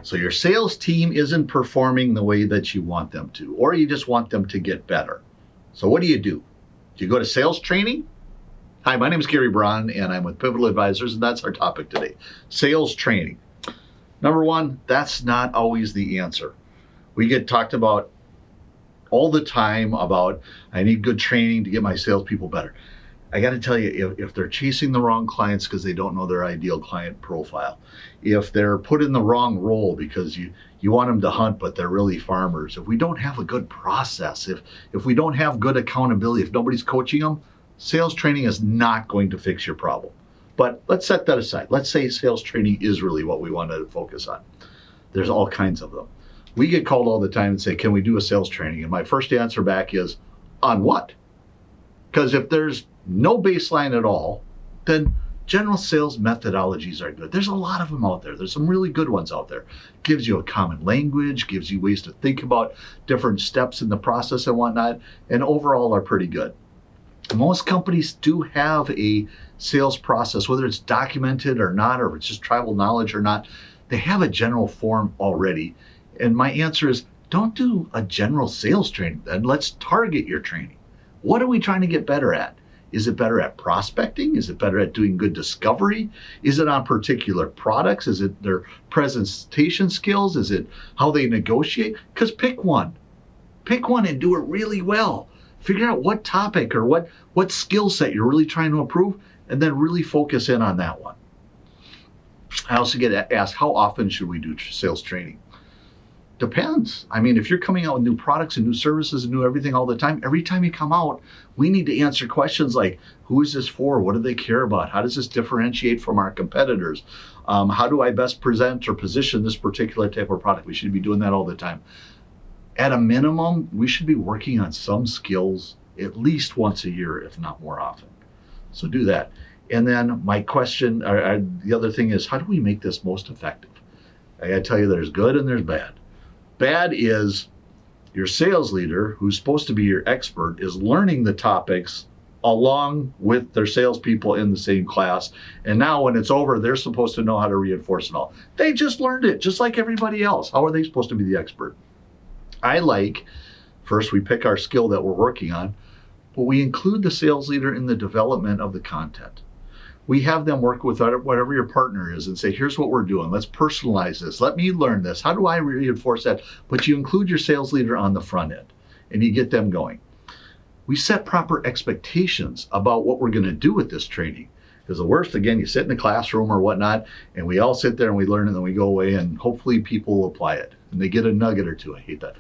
So your sales team isn't performing the way that you want them to, or you just want them to get better. So what do? Do you go to sales training? Hi, my name is Gary Braun, and I'm with Pivotal Advisors, and that's our topic today, sales training. Number one, that's not always the answer. We get talked about all the time about, I need good training to get my salespeople better. I got to tell you, if they're chasing the wrong clients because they don't know their ideal client profile, if they're put in the wrong role because you want them to hunt, but they're really farmers, if we don't have a good process, if we don't have good accountability, if nobody's coaching them, sales training is not going to fix your problem. But let's set that aside. Let's say sales training is really what we want to focus on. There's all kinds of them. We get called all the time and say, can we do a sales training? And my first answer back is, on what? Because if there's no baseline at all, then general sales methodologies are good. There's a lot of them out there. There's some really good ones out there. Gives you a common language, gives you ways to think about different steps in the process and whatnot, and overall are pretty good. Most companies do have a sales process, whether it's documented or not, or if it's just tribal knowledge or not, they have a general form already. And my answer is, don't do a general sales training then. Let's target your training. What are we trying to get better at? Is it better at prospecting? Is it better at doing good discovery? Is it on particular products? Is it their presentation skills? Is it how they negotiate? Because pick one. Pick one and do it really well. Figure out what topic or what skill set you're really trying to improve, and then really focus in on that one. I also get asked, how often should we do sales training? Depends. I mean, if you're coming out with new products and new services and new everything all the time, every time you come out, we need to answer questions like, who is this for? What do they care about? How does this differentiate from our competitors? How do I best present or position this particular type of product? We should be doing that all the time. At a minimum, we should be working on some skills at least once a year, if not more often. So do that. And then my question, the other thing is, how do we make this most effective? I gotta tell you, there's good and there's bad. Bad is your sales leader, who's supposed to be your expert, is learning the topics along with their salespeople in the same class. And now when it's over, they're supposed to know how to reinforce it all. They just learned it, just like everybody else. How are they supposed to be the expert? I like, first we pick our skill that we're working on, but we include the sales leader in the development of the content. We have them work with whatever your partner is and say, here's what we're doing. Let's personalize this. Let me learn this. How do I reinforce that? But you include your sales leader on the front end and you get them going. We set proper expectations about what we're going to do with this training. Because the worst, again, you sit in a classroom or whatnot, and we all sit there and we learn and then we go away and hopefully people will apply it and they get a nugget or two. I hate that.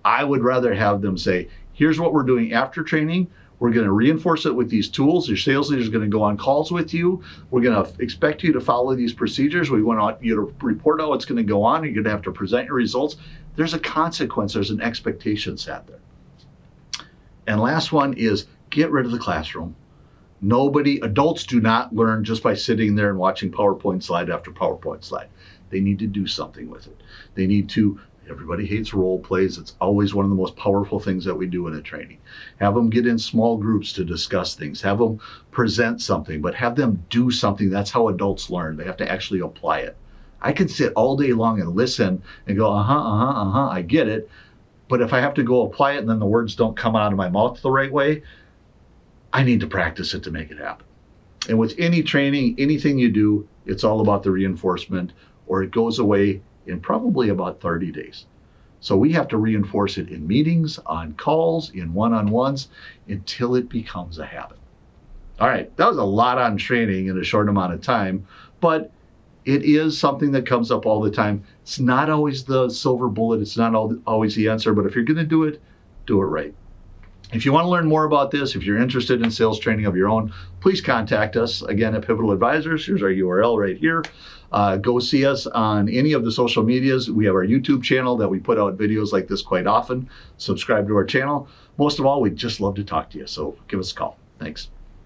I would rather have them say, here's what we're doing after training. We're going to reinforce it with these tools. Your sales leader is going to go on calls with you. We're going to expect you to follow these procedures. We want you to report out what's going to go on. You're going to have to present your results. There's a consequence. There's an expectation set there. And last one is get rid of the classroom. Adults do not learn just by sitting there and watching PowerPoint slide after PowerPoint slide. They need to do something with it. They need to. Everybody hates role plays. It's always one of the most powerful things that we do in a training. Have them get in small groups to discuss things. Have them present something, but have them do something. That's how adults learn. They have to actually apply it. I can sit all day long and listen and go, I get it. But if I have to go apply it and then the words don't come out of my mouth the right way, I need to practice it to make it happen. And with any training, anything you do, it's all about the reinforcement, or it goes away in probably about 30 days. So we have to reinforce it in meetings, on calls, in one-on-ones, until it becomes a habit. All right, that was a lot on training in a short amount of time, but it is something that comes up all the time. It's not always the silver bullet. It's not always the answer, but if you're going to do it right. If you want to learn more about this, if you're interested in sales training of your own, please contact us again at Pivotal Advisors. Here's our URL right here. Go see us on any of the social medias. We have our YouTube channel that we put out videos like this quite often. Subscribe to our channel. Most of all, we'd just love to talk to you. So give us a call. Thanks.